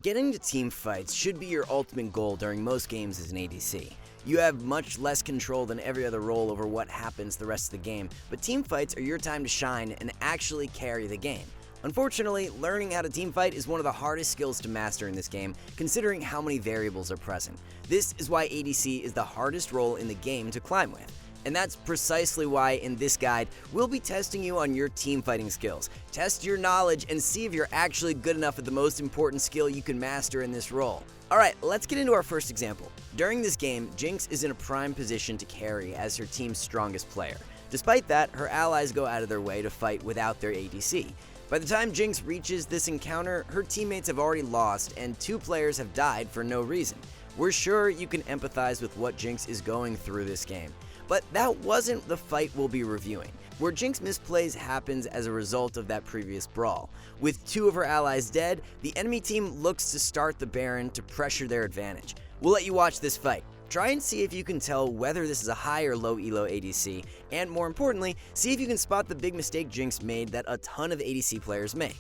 Getting to team fights should be your ultimate goal during most games as an ADC. You have much less control than every other role over what happens the rest of the game, but team fights are your time to shine and actually carry the game. Unfortunately, learning how to teamfight is one of the hardest skills to master in this game, considering how many variables are present. This is why ADC is the hardest role in the game to climb with. And that's precisely why in this guide, we'll be testing you on your teamfighting skills. Test your knowledge and see if you're actually good enough at the most important skill you can master in this role. Alright, let's get into our first example. During this game, Jinx is in a prime position to carry as her team's strongest player. Despite that, her allies go out of their way to fight without their ADC. By the time Jinx reaches this encounter, her teammates have already lost and 2 players have died for no reason. We're sure you can empathize with what Jinx is going through this game. But that wasn't the fight we'll be reviewing. Where Jinx misplays happens as a result of that previous brawl. With 2 of her allies dead, the enemy team looks to start the Baron to pressure their advantage. We'll let you watch this fight. Try and see if you can tell whether this is a high or low elo ADC, and more importantly, see if you can spot the big mistake Jinx made that a ton of ADC players make.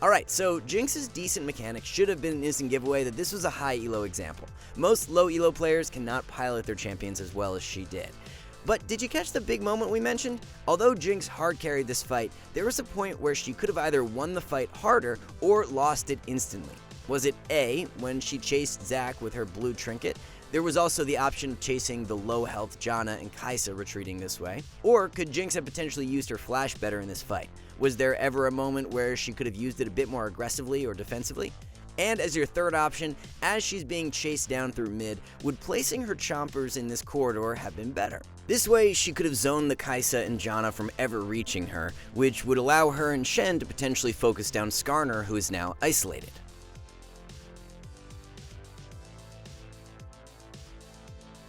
Alright, so Jinx's decent mechanics should have been an instant giveaway that this was a high elo example. Most low elo players cannot pilot their champions as well as she did. But did you catch the big moment we mentioned? Although Jinx hard carried this fight, there was a point where she could have either won the fight harder or lost it instantly. Was it A, when she chased Zac with her blue trinket? There was also the option of chasing the low health Janna and Kai'Sa retreating this way. Or could Jinx have potentially used her flash better in this fight? Was there ever a moment where she could have used it a bit more aggressively or defensively? And as your third option, as she's being chased down through mid, would placing her chompers in this corridor have been better? This way, she could have zoned the Kai'Sa and Janna from ever reaching her, which would allow her and Shen to potentially focus down Skarner, who is now isolated.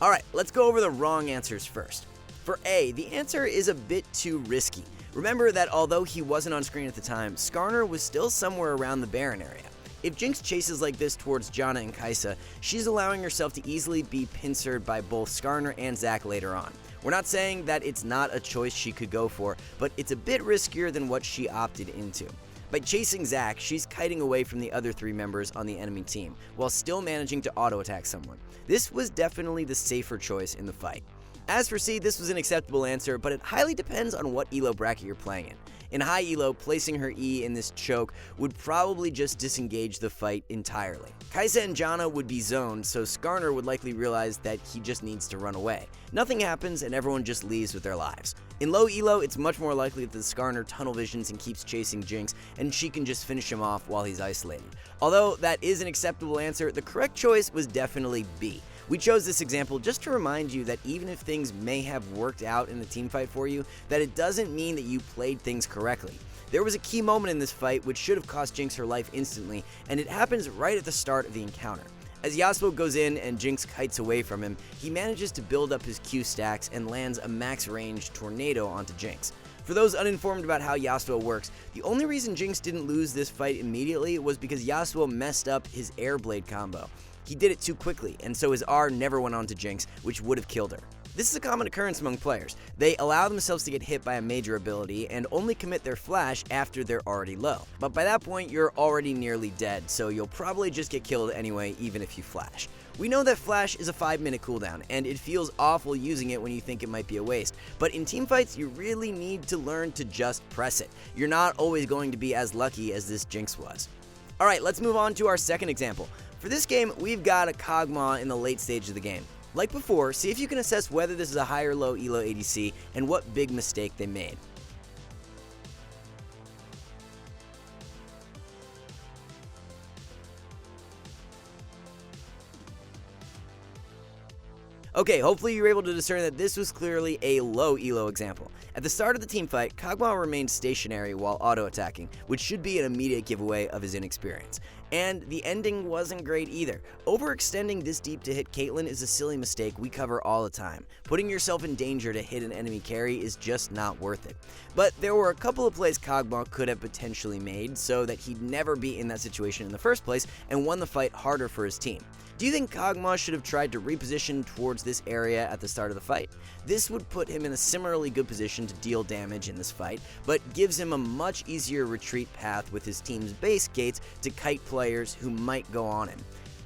Alright, let's go over the wrong answers first. For A, the answer is a bit too risky. Remember that although he wasn't on screen at the time, Skarner was still somewhere around the Baron area. If Jinx chases like this towards Janna and Kai'Sa, she's allowing herself to easily be pincered by both Skarner and Zac later on. We're not saying that it's not a choice she could go for, but it's a bit riskier than what she opted into. By chasing Zac, she's kiting away from the other 3 members on the enemy team, while still managing to auto-attack someone. This was definitely the safer choice in the fight. As for C, this was an acceptable answer, but it highly depends on what elo bracket you're playing in. In high elo, placing her E in this choke would probably just disengage the fight entirely. Kai'Sa and Janna would be zoned, so Skarner would likely realize that he just needs to run away. Nothing happens and everyone just leaves with their lives. In low elo, it's much more likely that the Skarner tunnel visions and keeps chasing Jinx, and she can just finish him off while he's isolated. Although that is an acceptable answer, the correct choice was definitely B. We chose this example just to remind you that even if things may have worked out in a teamfight for you, that it doesn't mean that you played things correctly. There was a key moment in this fight which should have cost Jinx her life instantly, and it happens right at the start of the encounter. As Yasuo goes in and Jinx kites away from him, he manages to build up his Q stacks and lands a max range tornado onto Jinx. For those uninformed about how Yasuo works, the only reason Jinx didn't lose this fight immediately was because Yasuo messed up his air blade combo. He did it too quickly, and so his R never went onto Jinx, which would have killed her. This is a common occurrence among players. They allow themselves to get hit by a major ability and only commit their flash after they're already low. But by that point, you're already nearly dead, so you'll probably just get killed anyway, even if you flash. We know that flash is a 5-minute cooldown, and it feels awful using it when you think it might be a waste. But in teamfights, you really need to learn to just press it. You're not always going to be as lucky as this Jinx was. Alright, let's move on to our second example. For this game, we've got a Kog'Maw in the late stage of the game. Like before, see if you can assess whether this is a high or low elo ADC and what big mistake they made. Okay, hopefully you were able to discern that this was clearly a low elo example. At the start of the team fight, Kog'Maw remained stationary while auto-attacking, which should be an immediate giveaway of his inexperience. And the ending wasn't great either. Overextending this deep to hit Caitlyn is a silly mistake we cover all the time. Putting yourself in danger to hit an enemy carry is just not worth it. But there were a couple of plays Kog'Maw could have potentially made so that he'd never be in that situation in the first place and won the fight harder for his team. Do you think Kog'Maw should have tried to reposition towards this area at the start of the fight? This would put him in a similarly good position to deal damage in this fight, but gives him a much easier retreat path with his team's base gates to kite players who might go on him.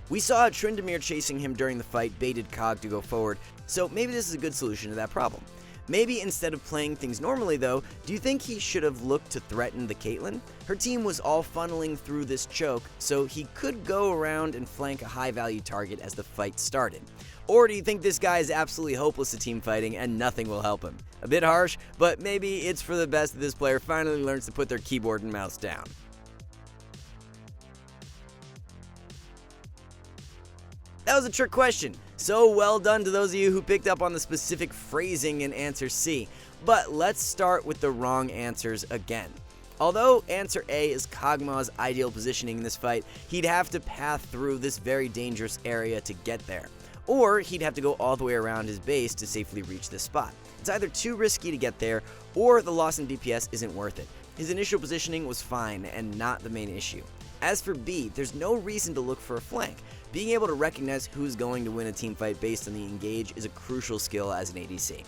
We saw Tryndamere chasing him during the fight baited Kog to go forward, so maybe this is a good solution to that problem. Maybe instead of playing things normally though, do you think he should have looked to threaten the Caitlyn? Her team was all funneling through this choke, so he could go around and flank a high value target as the fight started. Or do you think this guy is absolutely hopeless at team fighting and nothing will help him? A bit harsh, but maybe it's for the best that this player finally learns to put their keyboard and mouse down. That was a trick question, so well done to those of you who picked up on the specific phrasing in answer C. But let's start with the wrong answers again. Although answer A is Kog'Maw's ideal positioning in this fight, he'd have to path through this very dangerous area to get there. Or he'd have to go all the way around his base to safely reach this spot. It's either too risky to get there, or the loss in DPS isn't worth it. His initial positioning was fine and not the main issue. As for B, there's no reason to look for a flank. Being able to recognize who's going to win a team fight based on the engage is a crucial skill as an ADC.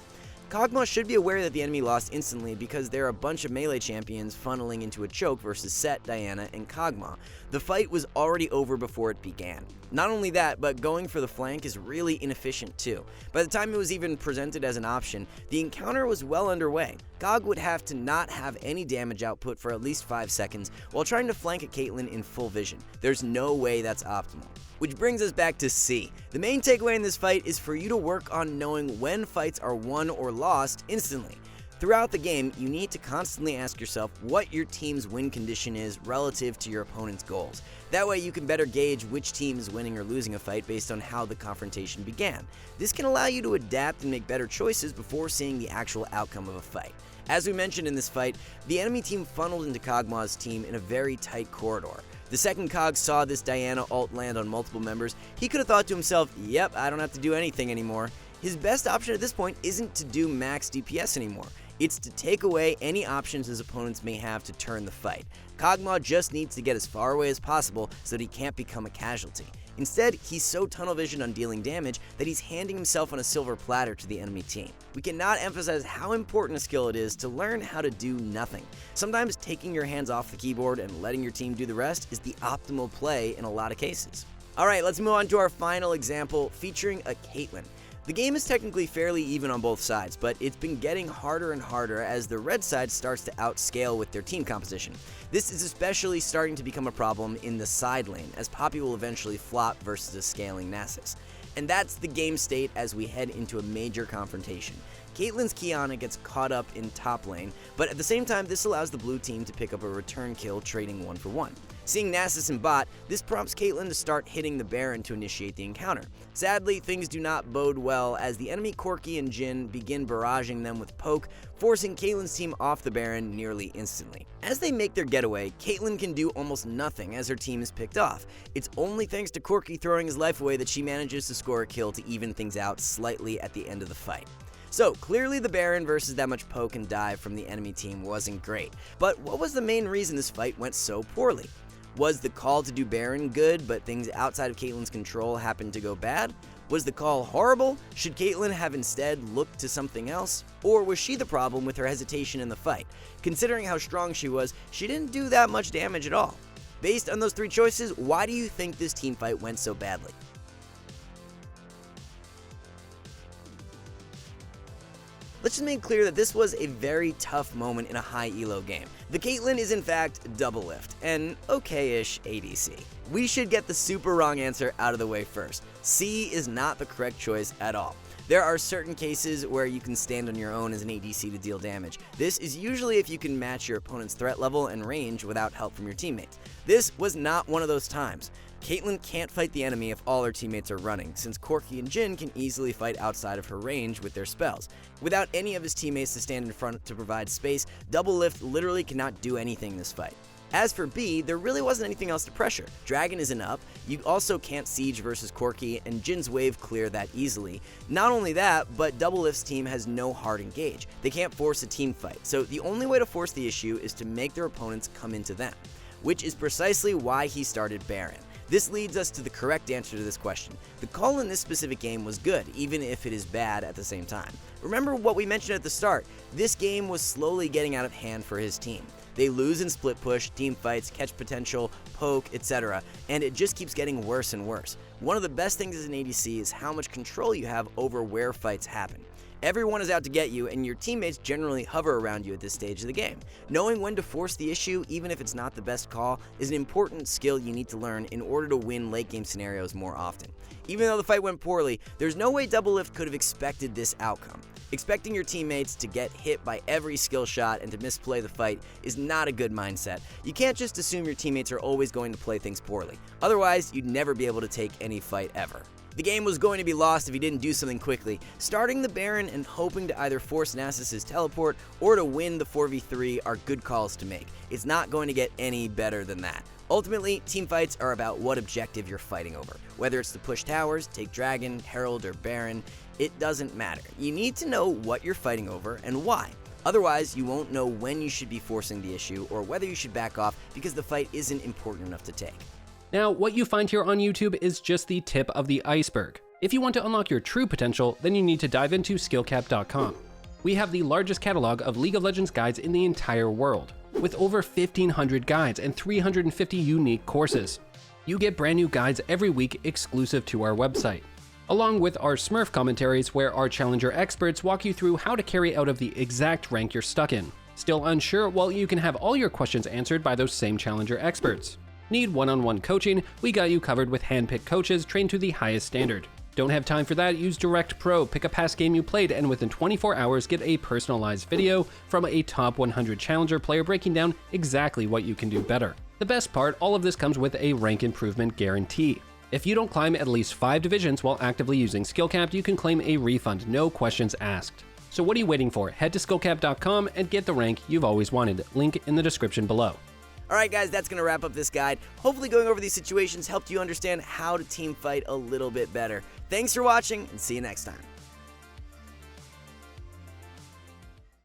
Kog'Maw should be aware that the enemy lost instantly because there are a bunch of melee champions funneling into a choke versus Sett, Diana, and Kog'Maw. The fight was already over before it began. Not only that, but going for the flank is really inefficient too. By the time it was even presented as an option, the encounter was well underway. Kog would have to not have any damage output for at least 5 seconds while trying to flank a Caitlyn in full vision. There's no way that's optimal. Which brings us back to C. The main takeaway in this fight is for you to work on knowing when fights are won or lost instantly. Throughout the game, you need to constantly ask yourself what your team's win condition is relative to your opponent's goals. That way you can better gauge which team is winning or losing a fight based on how the confrontation began. This can allow you to adapt and make better choices before seeing the actual outcome of a fight. As we mentioned in this fight, the enemy team funneled into Kog'Maw's team in a very tight corridor. The second Kog saw this Diana ult land on multiple members, he could have thought to himself, yep, I don't have to do anything anymore. His best option at this point isn't to do max DPS anymore. It's to take away any options his opponents may have to turn the fight. Kog'Maw just needs to get as far away as possible so that he can't become a casualty. Instead, he's so tunnel visioned on dealing damage that he's handing himself on a silver platter to the enemy team. We cannot emphasize how important a skill it is to learn how to do nothing. Sometimes taking your hands off the keyboard and letting your team do the rest is the optimal play in a lot of cases. Alright, let's move on to our final example featuring a Caitlyn. The game is technically fairly even on both sides, but it's been getting harder and harder as the red side starts to outscale with their team composition. This is especially starting to become a problem in the side lane, as Poppy will eventually flop versus a scaling Nasus. And that's the game state as we head into a major confrontation. Caitlyn's Kiana gets caught up in top lane, but at the same time this allows the blue team to pick up a return kill trading 1 for 1. Seeing Nasus in bot, this prompts Caitlyn to start hitting the Baron to initiate the encounter. Sadly, things do not bode well as the enemy Corki and Jhin begin barraging them with poke, forcing Caitlyn's team off the Baron nearly instantly. As they make their getaway, Caitlyn can do almost nothing as her team is picked off. It's only thanks to Corki throwing his life away that she manages to score a kill to even things out slightly at the end of the fight. So, clearly the Baron versus that much poke and dive from the enemy team wasn't great. But what was the main reason this fight went so poorly? Was the call to do Baron good, but things outside of Caitlyn's control happened to go bad? Was the call horrible? Should Caitlyn have instead looked to something else? Or was she the problem with her hesitation in the fight? Considering how strong she was, she didn't do that much damage at all. Based on those 3 choices, why do you think this team fight went so badly? Let's just make clear that this was a very tough moment in a high elo game. The Caitlyn is in fact double lift, an okay-ish ADC. We should get the super wrong answer out of the way first. C is not the correct choice at all. There are certain cases where you can stand on your own as an ADC to deal damage. This is usually if you can match your opponent's threat level and range without help from your teammates. This was not one of those times. Caitlyn can't fight the enemy if all her teammates are running, since Corki and Jhin can easily fight outside of her range with their spells. Without any of his teammates to stand in front to provide space, Doublelift literally cannot do anything this fight. As for B, there really wasn't anything else to pressure. Dragon isn't up, you also can't siege versus Corki, and Jin's wave clear that easily. Not only that, but Doublelift's team has no hard engage. They can't force a team fight, so the only way to force the issue is to make their opponents come into them, which is precisely why he started Baron. This leads us to the correct answer to this question. The call in this specific game was good, even if it is bad at the same time. Remember what we mentioned at the start, this game was slowly getting out of hand for his team. They lose in split push, team fights, catch potential, poke, etc., and it just keeps getting worse and worse. One of the best things as an ADC is how much control you have over where fights happen. Everyone is out to get you, and your teammates generally hover around you at this stage of the game. Knowing when to force the issue, even if it's not the best call, is an important skill you need to learn in order to win late game scenarios more often. Even though the fight went poorly, there's no way Doublelift could have expected this outcome. Expecting your teammates to get hit by every skill shot and to misplay the fight is not a good mindset. You can't just assume your teammates are always going to play things poorly. Otherwise, you'd never be able to take any fight ever. The game was going to be lost if he didn't do something quickly. Starting the Baron and hoping to either force Nasus's teleport or to win the 4v3 are good calls to make. It's not going to get any better than that. Ultimately, teamfights are about what objective you're fighting over. Whether it's to push towers, take Dragon, Herald, or Baron, it doesn't matter. You need to know what you're fighting over and why. Otherwise, you won't know when you should be forcing the issue or whether you should back off because the fight isn't important enough to take. Now, what you find here on YouTube is just the tip of the iceberg. If you want to unlock your true potential, then you need to dive into SkillCapped.com. We have the largest catalog of League of Legends guides in the entire world, with over 1,500 guides and 350 unique courses. You get brand new guides every week exclusive to our website, along with our Smurf commentaries where our Challenger experts walk you through how to carry out of the exact rank you're stuck in. Still unsure? Well, you can have all your questions answered by those same Challenger experts. Need one-on-one coaching? We got you covered with hand-picked coaches trained to the highest standard. Don't have time for that? Use Direct Pro, pick a past game you played, and within 24 hours get a personalized video from a top 100 Challenger player breaking down exactly what you can do better. The best part, all of this comes with a rank improvement guarantee. If you don't climb at least 5 divisions while actively using SkillCapped, you can claim a refund, no questions asked. So what are you waiting for? Head to SkillCapped.com and get the rank you've always wanted. Link in the description below. Alright guys, that's going to wrap up this guide. Hopefully going over these situations helped you understand how to team fight a little bit better. Thanks for watching, and see you next time.